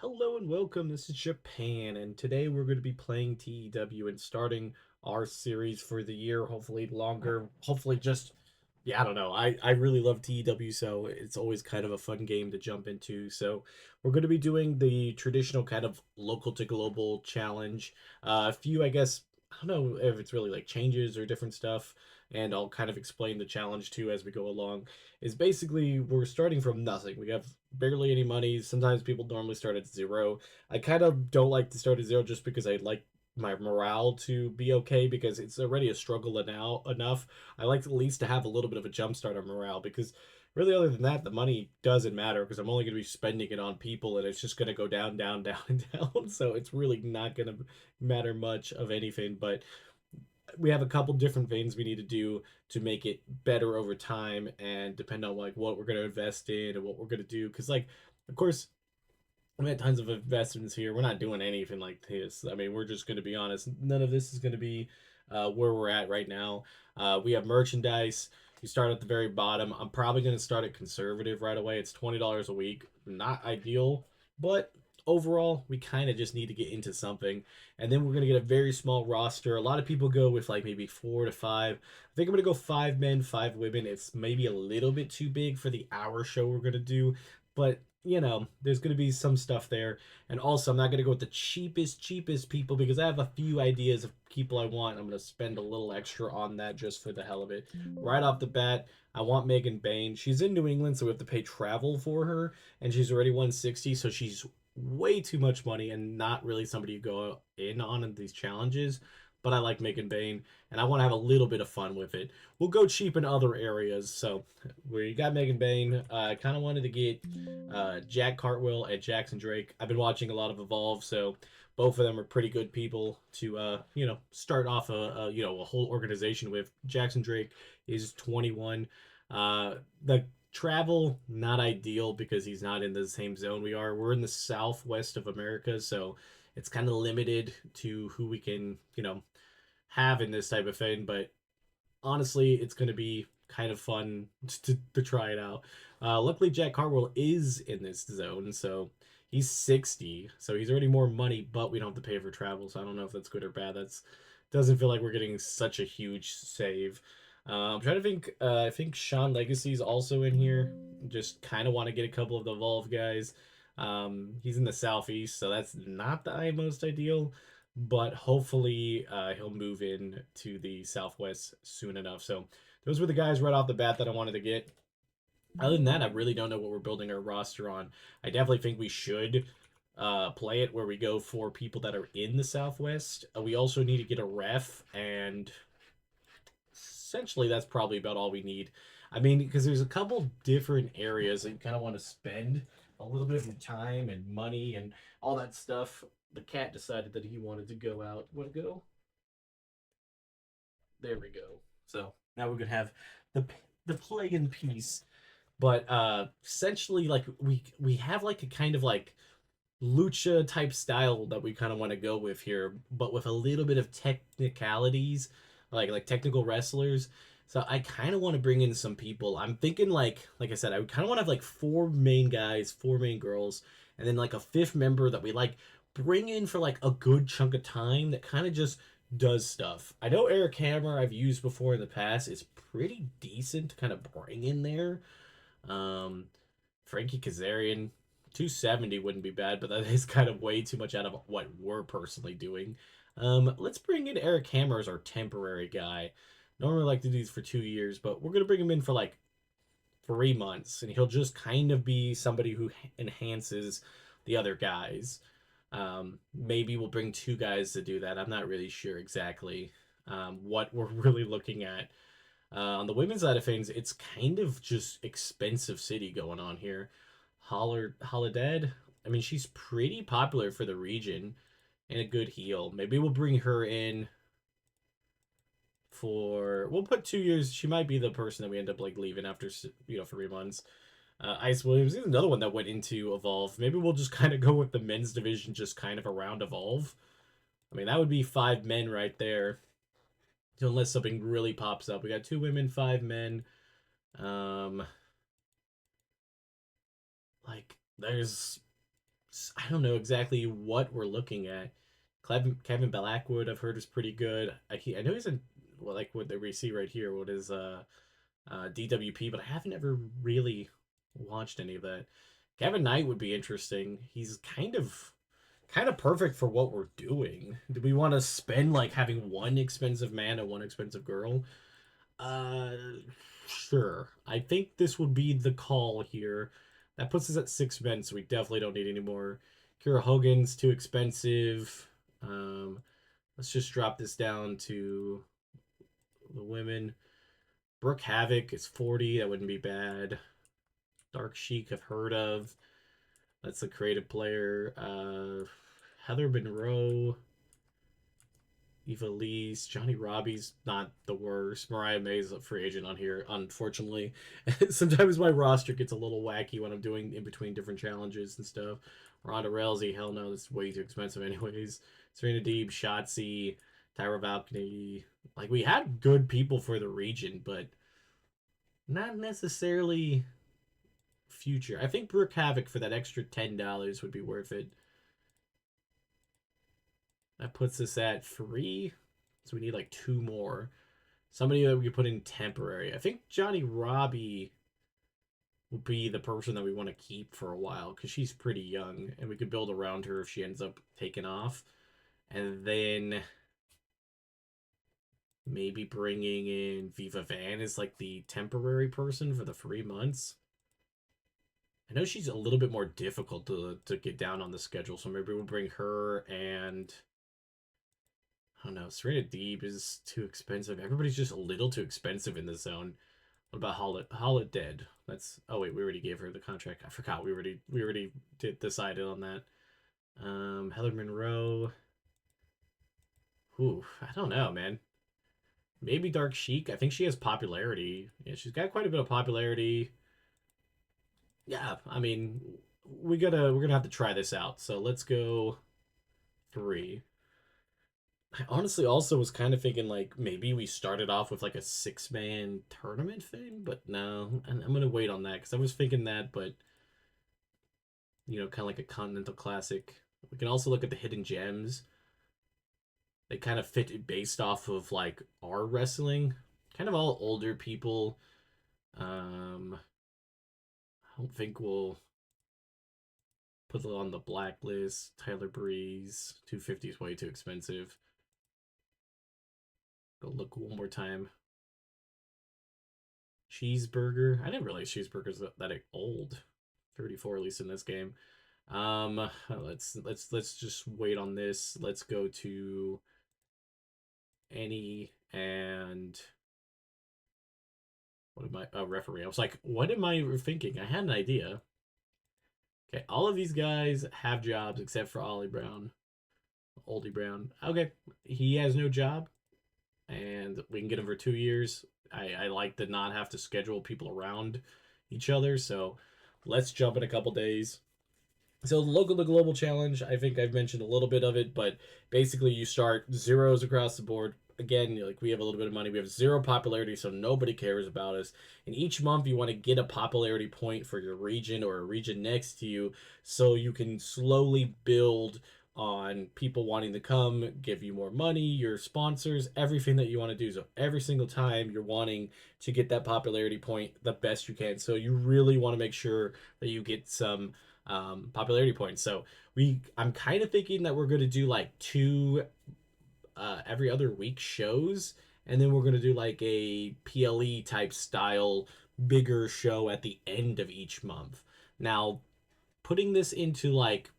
Hello and welcome. This is Japan, and today we're going to be playing TEW and starting our series for the year. Hopefully longer. Hopefully just yeah, I don't know. I really love TEW, so it's always kind of a fun game to jump into. So we're going to be doing the traditional kind of local to global challenge. A few, I guess, I don't know if it's really like changes or different stuff, and I'll kind of explain the challenge too as we go along. Is basically we're starting from nothing. We have barely any money. Sometimes people normally start at zero. I kind of don't like to start at zero just because I like my morale to be okay because it's already a struggle now enough. I like at least to have a little bit of a jump start on morale because really other than that the money doesn't matter because I'm only going to be spending it on people and it's just going to go down down down and down, so it's really not going to matter much of anything. But we have a couple different things we need to do to make it better over time and depend on like what we're going to invest in and what we're going to do because like of course we had tons of investments here. We're not doing anything like this. I mean, we're just going to be honest. None of this is going to be where we're at right now. We have merchandise. You start at the very bottom. I'm probably going to start at conservative right away. It's $20 a week. Not ideal, but overall, we kind of just need to get into something. And then we're going to get a very small roster. A lot of people go with like maybe 4 to 5. I think I'm going to go 5 men, 5 women. It's maybe a little bit too big for the hour show we're going to do, but there's going to be some stuff there. And also, I'm not going to go with the cheapest people because I have a few ideas of people I want. I'm going to spend a little extra on that just for the hell of it. Right off the bat, I want Megan Bain. She's in New England, so we have to pay travel for her, and she's already 160, so she's way too much money and not really somebody you go in these challenges. But I like Megan Bain, and I want to have a little bit of fun with it. We'll go cheap in other areas. So we got Megan Bain. I kind of wanted to get Jack Cartwheel and Jackson Drake. I've been watching a lot of Evolve, so both of them are pretty good people to start off a whole organization with. Jackson Drake is 21. The travel not ideal because he's not in the same zone we are. We're in the southwest of America, so it's kind of limited to who we can have in this type of thing. But honestly, it's going to be kind of fun to try it out. Luckily, Jack Carwell is in this zone, so he's 60, so he's already more money, but we don't have to pay for travel, so I don't know if that's good or bad. That's doesn't feel like we're getting such a huge save. I'm trying to think. I think Sean Legacy's also in here. Just kind of want to get a couple of the Evolve guys. He's in the southeast, so that's not the most ideal, but hopefully he'll move in to the southwest soon enough. So those were the guys right off the bat that I wanted to get. Other than that, I really don't know what we're building our roster on. I definitely think we should play it where we go for people that are in the southwest. We also need to get a ref, and essentially that's probably about all we need. I mean, because there's a couple different areas that you kind of want to spend a little bit of your time and money and all that stuff. The cat decided that he wanted to go out. Want to go? There we go. So now we could have the the play in peace. But essentially, like we have like a kind of like lucha type style that we kind of want to go with here, but with a little bit of technicalities, like technical wrestlers. So I kind of want to bring in some people. I'm thinking like I said, I kind of want to have like 4 main guys, 4 main girls, and then like a fifth member that we like bring in for like a good chunk of time that kind of just does stuff. I know Eric Hammer I've used before in the past is pretty decent to kind of bring in there. um, Frankie Kazarian, 270 wouldn't be bad, but that is kind of way too much out of what we're personally doing. Let's bring in Eric Hammer as our temporary guy. Normally like to do these for 2 years, but we're gonna bring him in for like 3 months, and he'll just kind of be somebody who enhances the other guys. Maybe we'll bring 2 guys to do that. I'm not really sure exactly what we're really looking at. On the women's side of things, it's kind of just expensive city going on here. Holidad, I mean, she's pretty popular for the region and a good heel. Maybe we'll bring her in for. We'll put 2 years. She might be the person that we end up like leaving after 3 months. Ice Williams is another one that went into Evolve. Maybe we'll just kind of go with the men's division, just kind of around Evolve. I mean, that would be 5 men right there, unless something really pops up. We got 2 women, 5 men. Um, like there's I don't know exactly what we're looking at. Kevin Blackwood, I've heard is pretty good. I know he's in well, like what we see right here. What is DWP, but I haven't ever really watched any of that. Kevin Knight would be interesting. He's kind of perfect for what we're doing. Do we want to spend like having one expensive man and one expensive girl? Uh, sure. I think this would be the call here. That puts us at 6 men, so we definitely don't need any more. Kira Hogan's too expensive. Um, let's just drop this down to the women. Brooke Havoc is 40. That wouldn't be bad. Dark Sheik I've heard of. That's a creative player. Heather Monroe, Eva Lee's, Johnny Robbie's not the worst. Mariah May's a free agent on here, unfortunately. Sometimes my roster gets a little wacky when I'm doing in between different challenges and stuff. Ronda Rousey, hell no, that's way too expensive anyways. Serena Deeb, Shotzi, Tyra Valkyrie. Like, we had good people for the region, but not necessarily future. I think Brooke Havoc for that extra $10 would be worth it. That puts us at 3. So we need like 2 more. Somebody that we could put in temporary. I think Johnny Robbie would be the person that we want to keep for a while because she's pretty young and we could build around her if she ends up taking off. And then maybe bringing in Viva Van as like the temporary person for the 3 months. I know she's a little bit more difficult to get down on the schedule, so maybe we'll bring her and I don't know. Serena Deeb is too expensive. Everybody's just a little too expensive in the zone. What about Holla Dead? That's oh wait, we already gave her the contract. I forgot we already did decided on that. Heather Monroe. Ooh, I don't know, man. Maybe Dark Sheik. I think she has popularity. Yeah, she's got quite a bit of popularity. Yeah, I mean, we're gonna have to try this out. So let's go 3. I honestly also was kind of thinking like maybe we started off with like a 6 man tournament thing, but no, I'm gonna wait on that because I was thinking that, but kind of like a Continental Classic. We can also look at the hidden gems. They kind of fit based off of like our wrestling, kind of all older people. I don't think we'll put it on the blacklist. Tyler Breeze, 250 is way too expensive. Go look one more time. Cheeseburger. I didn't realize Cheeseburger's that old. 34 at least in this game. Let's just wait on this. Let's go to Annie and what am I? Referee. I was like, what am I thinking? I had an idea. Okay, all of these guys have jobs except for Ollie Brown, Oldie Brown. Okay, he has no job, and we can get him for 2 years. I like to not have to schedule people around each other, so let's jump in a couple days. So the local to global challenge, I think I've mentioned a little bit of it, but basically you start zeros across the board. Again, like we have a little bit of money, we have 0 popularity, so nobody cares about us. And each month you want to get a popularity point for your region or a region next to you, so you can slowly build on people wanting to come, give you more money, your sponsors, everything that you want to do. So every single time you're wanting to get that popularity point the best you can. So you really want to make sure that you get some popularity points. So I'm kind of thinking that we're going to do like 2 every other week shows, and then we're going to do like a PLE type style bigger show at the end of each month. Now, putting this into like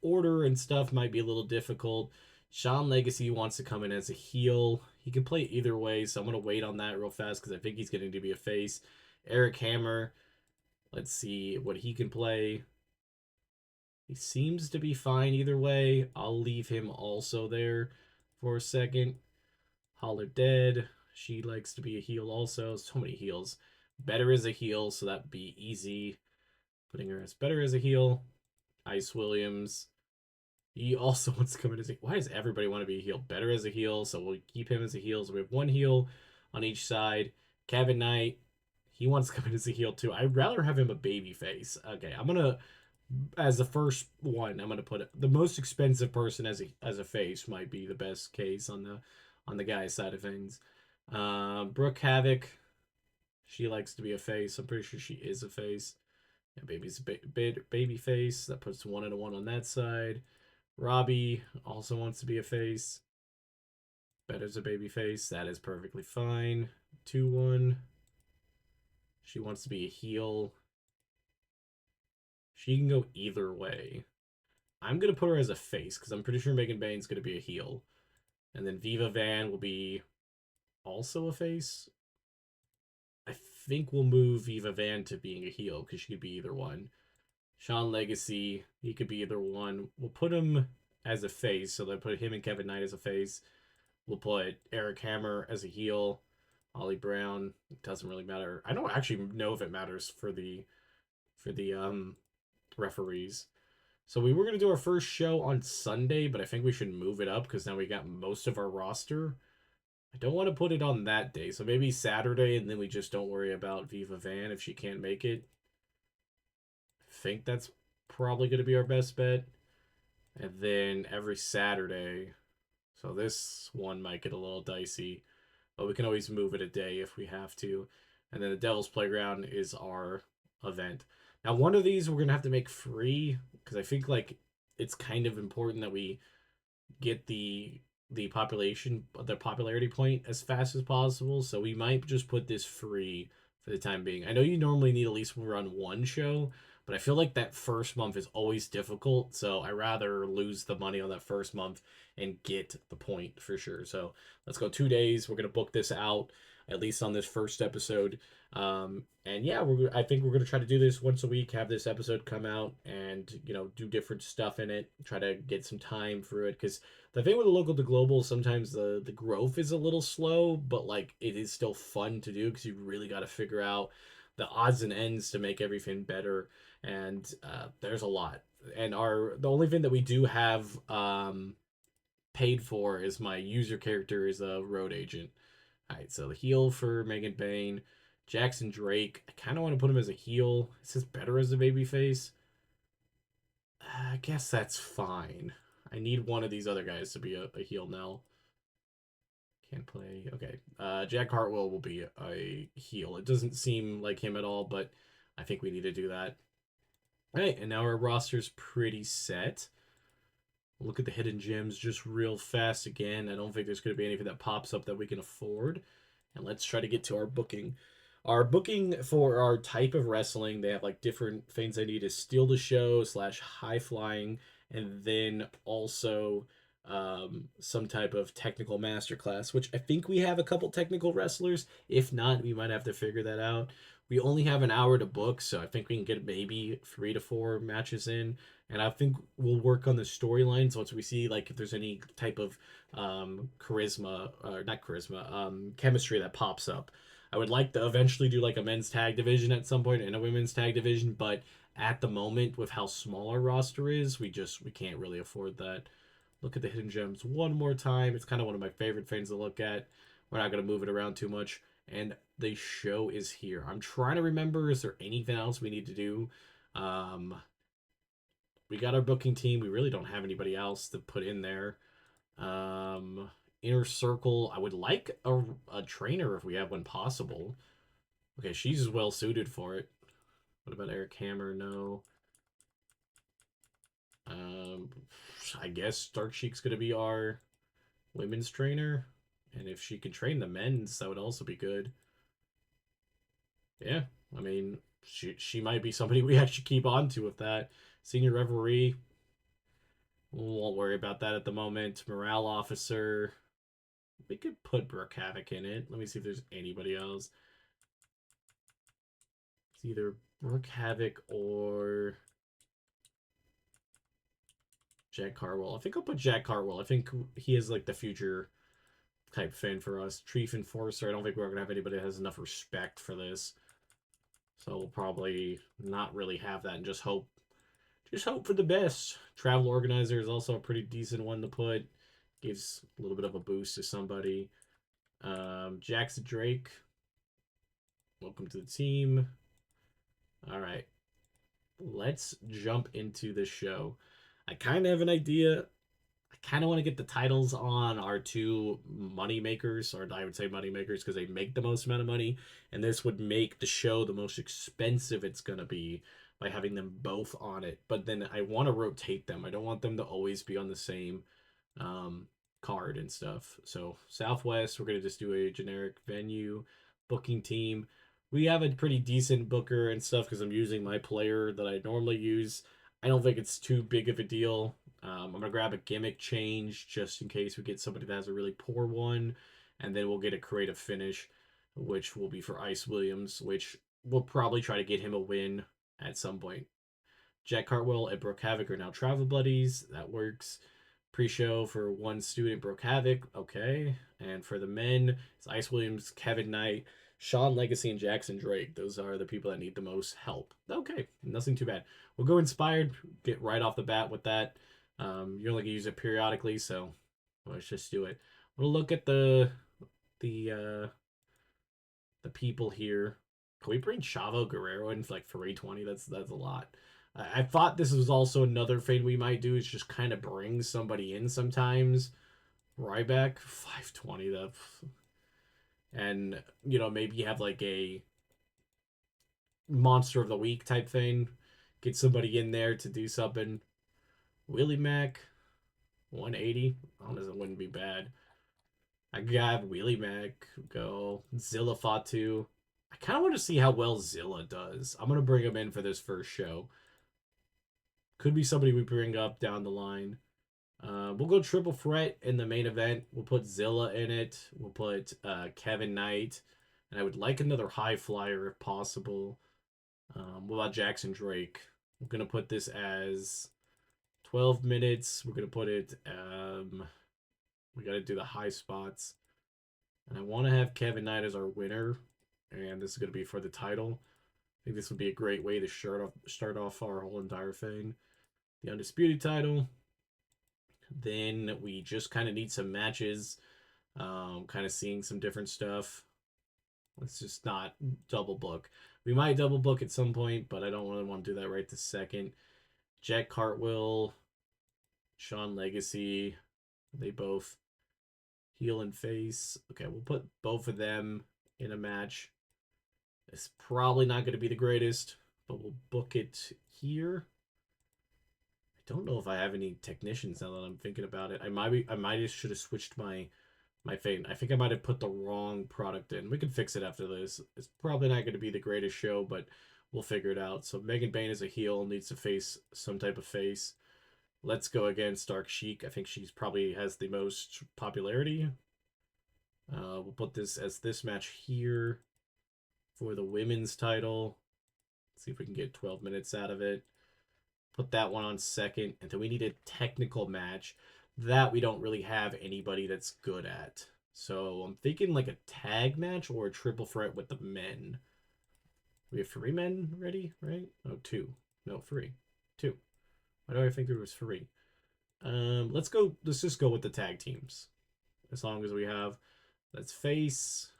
order and stuff might be a little difficult. Sean Legacy wants to come in as a heel. He can play either way, so I'm going to wait on that real fast because I think he's going to be a face. Eric Hammer, let's see what he can play. He seems to be fine either way. I'll leave him also there for a second. Holler Dead. She likes to be a heel also. So many heels. Better as a heel, so that'd be easy. Putting her as better as a heel. Ice Williams. He also wants to come in as a... Why does everybody want to be a heel? Better as a heel, so we'll keep him as a heel. So we have 1 heel on each side. Kevin Knight. He wants to come in as a heel too. I'd rather have him a baby face. Okay, I'm gonna as the first one, I'm gonna put it. The most expensive person as a face might be the best case on the guy's side of things. Brooke Havoc, she likes to be a face. I'm pretty sure she is a face. Yeah, baby's a baby face. That puts 1 and a 1 on that side. Robbie also wants to be a face. Better's a baby face. That is perfectly fine. 2-1. She wants to be a heel. She can go either way. I'm gonna put her as a face because I'm pretty sure Megan Bane's gonna be a heel, and then Viva Van will be also a face. I think we'll move Viva Van to being a heel because she could be either one. Sean Legacy, he could be either one. We'll put him as a face, so they put him and Kevin Knight as a face. We'll put Eric Hammer as a heel. Ollie Brown, it doesn't really matter. I don't actually know if it matters for the referees. So we were gonna do our first show on Sunday, but I think we should move it up because now we got most of our roster. I don't want to put it on that day, so maybe Saturday, and then we just don't worry about Viva Van if she can't make it. I think that's probably gonna be our best bet. And then every Saturday, so this one might get a little dicey, but we can always move it a day if we have to. And then the Devil's Playground is our event. Now, one of these we're gonna have to make free because I think like it's kind of important that we get the popularity point as fast as possible. So we might just put this free for the time being. I know you normally need at least run one show, but I feel like that first month is always difficult. So I rather lose the money on that first month and get the point for sure. So let's go 2 days. We're gonna book this out at least on this first episode. And yeah, I think we're gonna try to do this once a week. Have this episode come out and do different stuff in it. Try to get some time through it because the thing with the local to global, sometimes the growth is a little slow, but like it is still fun to do because you really got to figure out the odds and ends to make everything better. And there's a lot. And the only thing that we do have paid for is my user character is a road agent. All right, so the heel for Megan Bain, Jackson Drake. I kind of want to put him as a heel. Is this better as a babyface? I guess that's fine. I need one of these other guys to be a heel now. Can't play. Okay. Jack Hartwell will be a heel. It doesn't seem like him at all, but I think we need to do that. All right, and now our roster's pretty set. Look at the hidden gems just real fast again. I don't think there's going to be anything that pops up that we can afford. And let's try to get to our booking. Our booking for our type of wrestling, they have like different things they need to steal the show / high flying, and then also some type of technical masterclass, which I think we have a couple technical wrestlers. If not, we might have to figure that out. We only have an hour to book, so I think we can get maybe 3 to 4 matches in. And I think we'll work on the storylines once we see like if there's any type of charisma or not charisma, chemistry that pops up. I would like to eventually do like a men's tag division at some point and a women's tag division, but at the moment with how small our roster is, we can't really afford that. Look at the hidden gems one more time. It's kind of one of my favorite things to look at. We're not going to move it around too much. And the show is here. I'm trying to remember, is there anything else we need to do? We got our booking team. We really don't have anybody else to put in there. Inner Circle. I would like a trainer if we have one possible. Okay, she's well suited for it. What about Eric Hammer? No. Um, I guess Dark Sheik's gonna be our women's trainer, and if she can train the men's, that would also be good. Yeah, I mean, she might be somebody we actually keep on to with that. Senior referee, we won't worry about that at the moment. Morale officer, we could put Brooke Havoc in it. Let me see if there's anybody else. It's either Brooke Havoc or Jack Carwell. I think I'll put Jack Carwell. I think he is like the future type fan for us. Chief Enforcer. I don't think we're gonna have anybody that has enough respect for this. So we'll probably not really have that and just hope for the best. Travel organizer is also a pretty decent one to put. Gives a little bit of a boost to somebody. Jackson Drake. Welcome to the team. All right. let's jump into the show. I kind of have an idea. I kind of want to get the titles on our two money makers, or I would say money makers because they make the most amount of money, and this would make the show the most expensive it's gonna be by having them both on it. But then I want to rotate them. I don't want them to always be on the same um, card and stuff. So Southwest, we're gonna just do a generic venue booking team. We have a pretty decent booker and stuff because I'm using my player that I normally use. I don't think it's too big of a deal. I'm gonna grab a gimmick change just in case we get somebody that has a really poor one, and then we'll get a creative finish, which will be for Ice Williams, which we'll probably try to get him a win at some point. Jack Cartwheel and Brooke Havoc are now travel buddies. That works. Pre-show for one student, Brooke Havoc. Okay. And for the men, it's Ice Williams, Kevin Knight, Sean Legacy, and Jackson Drake. Those are the people that need the most help. Okay. Nothing too bad. We'll go inspired. Get right off the bat with that. You're only gonna use it periodically, so let's just do it. We'll look at the uh the people here. Can we bring Chavo Guerrero in for like 320? That's a lot. I thought this was also another thing we might do is just kind of bring somebody in sometimes. Ryback 520 that, and maybe have like a monster of the week type thing. Get somebody in there to do something. Willie Mac 180. Honestly, it wouldn't be bad. I got Willie Mac go Zilla Fatu. I kind of want to see how well Zilla does. I'm gonna bring him in for this first show. Could be somebody we bring up down the line. We'll go triple threat in the main event. We'll put Zilla in it. We'll put Kevin Knight. And I would like another high flyer if possible. What about Jackson Drake? We're going to put this as 12 minutes. We're going to put it, we got to do the high spots. And I want to have Kevin Knight as our winner. And this is going to be for the title. I think this would be a great way to start off our whole entire thing. The Undisputed title. Then we just kind of need some matches, kind of seeing some different stuff. Let's just not double book. We might double book at some point, but I don't really want to do that right this second. Jack Cartwheel, Sean Legacy, they both heel and face. Okay, we'll put both of them in a match. It's probably not going to be the greatest, but we'll book it here. I don't know if I have any technicians now that I'm thinking about it. I might have should have switched my fate. I think I might have put the wrong product in. We can fix it after this. It's probably not going to be the greatest show, but we'll figure it out. So Megan Bain is a heel, needs to face some type of face. Let's go against Dark Sheik. I think she's probably has the most popularity. We'll put this as this match here for the women's title. Let's see if we can get 12 minutes out of it. Put that one on second. And then we need a technical match that we don't really have anybody that's good at. So I'm thinking like a tag match or a triple threat with the men. We have 3 men ready, right? Oh, 2. No, 3. 2. Why do I think there was 3? Let's go. Let's just go with the tag teams. As long as we have, let's face,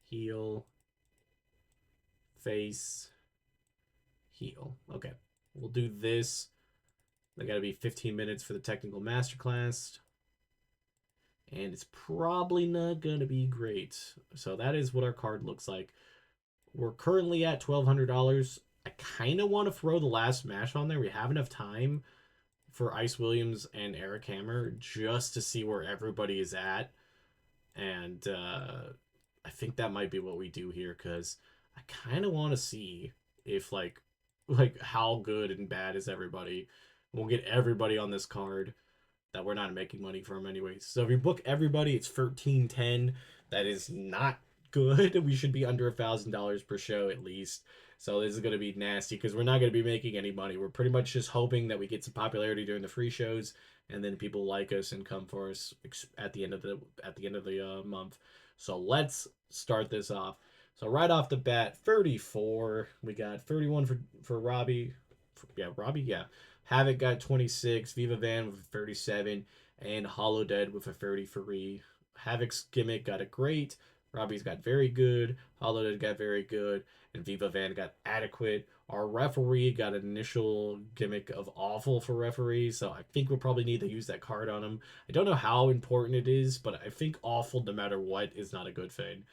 heel, face, heel. Okay, we'll do this. They got to be 15 minutes for the technical masterclass. And it's probably not going to be great. So that is what our card looks like. We're currently at $1,200. I kind of want to throw the last match on there. We have enough time for Ice Williams and Eric Hammer just to see where everybody is at. And I think that might be what we do here because I kind of want to see if like how good and bad is everybody. We'll get everybody on this card that we're not making money from anyways. So if you book everybody, it's 1310. That is not good. We should be under $1,000 per show at least. So this is going to be nasty because we're not going to be making any money. We're pretty much just hoping that we get some popularity during the free shows, and then people like us and come for us at the end of the month. So let's start this off. So right off the bat, 34. We got 31 for Robbie. Yeah, Robbie. Yeah. Havoc got 26. Viva Van with 37, and Hollow Dead with a 33. Havoc's gimmick got a great. Robbie's got very good. Hollow Dead got very good, and Viva Van got adequate. Our referee got an initial gimmick of awful for referee, so I think we'll probably need to use that card on him. I don't know how important it is, but I think awful no matter what is not a good thing.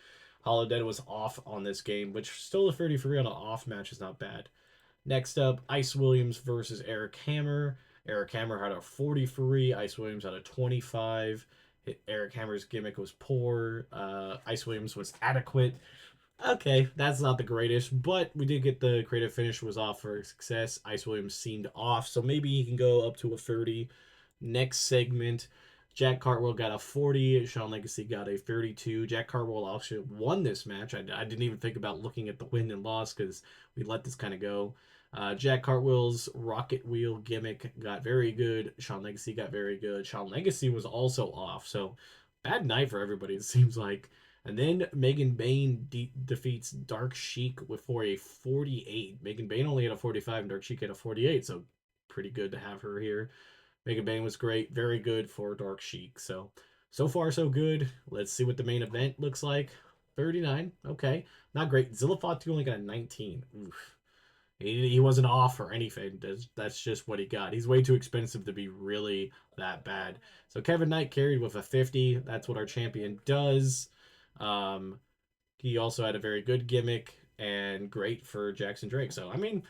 Holodead was off on this game, which still a 33 on an off match is not bad. Next up, Ice Williams versus Eric Hammer. Eric Hammer had a 43. Ice Williams had a 25. Eric Hammer's gimmick was poor. Ice Williams was adequate. Okay, that's not the greatest, but we did get the creative finish was off for success. Ice Williams seemed off, so maybe he can go up to a 30. Next segment, Jack Cartwheel got a 40. Sean Legacy got a 32. Jack Cartwheel actually won this match. I didn't even think about looking at the win and loss because we let this kind of go. Jack Cartwheel's Rocket Wheel gimmick got very good. Sean Legacy got very good. Sean Legacy was also off, so bad night for everybody, it seems like. And then Megan Bain defeats Dark Sheik for a 48. Megan Bain only had a 45 and Dark Sheik had a 48, so pretty good to have her here. Megan Bain was great, very good for Dark Sheik. So far so good. Let's see what the main event looks like. 39, okay, not great. Zilla Fatu only got a 19. Oof. He wasn't off or anything. That's just what he got. He's way too expensive to be really that bad. So Kevin Knight carried with a 50. That's what our champion does. Um, he also had a very good gimmick and great for Jackson Drake. So, I mean,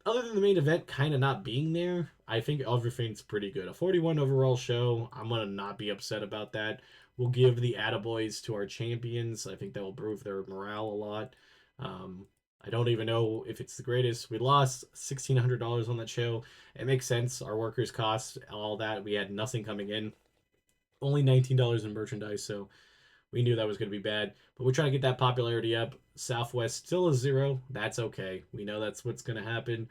other than the main event kind of not being there, I think everything's pretty good. A 41 overall show. I'm going to not be upset about that. We'll give the attaboys to our champions. I think that will improve their morale a lot. Um, I don't even know if it's the greatest. We lost $1,600 on that show. It makes sense. Our workers' cost, all that. We had nothing coming in. Only $19 in merchandise, so we knew that was going to be bad, but we're trying to get that popularity up. Southwest still a 0. That's okay. We know that's what's going to happen.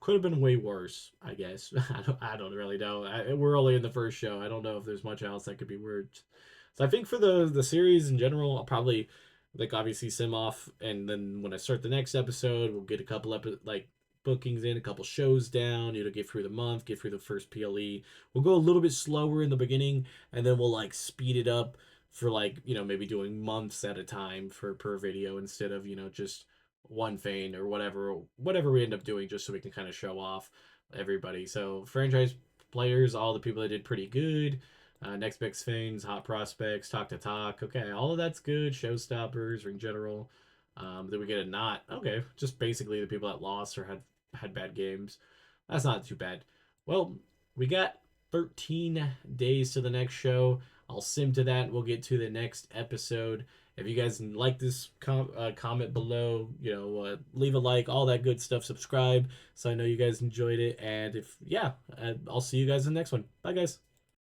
Could have been way worse, I guess. I don't really know. We're only in the first show. I don't know if there's much else that could be worse. So I think for the series in general, I'll probably like obviously sim off, and then when I start the next episode, we'll get a couple like bookings in, a couple shows down. Get through the month, get through the first PLE. We'll go a little bit slower in the beginning, and then we'll like speed it up for like maybe doing months at a time for per video instead of just one thing or whatever we end up doing, just so we can kind of show off everybody. So franchise players, all the people that did pretty good. Next best things, hot prospects, talk to talk. Okay, all of that's good. Showstoppers, ring general. Did we get a not? Okay, just basically the people that lost or had bad games. That's not too bad. Well, we got 13 days to the next show. I'll sim to that. We'll get to the next episode. If you guys like this, comment below. Leave a like, all that good stuff. Subscribe, so I know you guys enjoyed it. And if I'll see you guys in the next one. Bye, guys.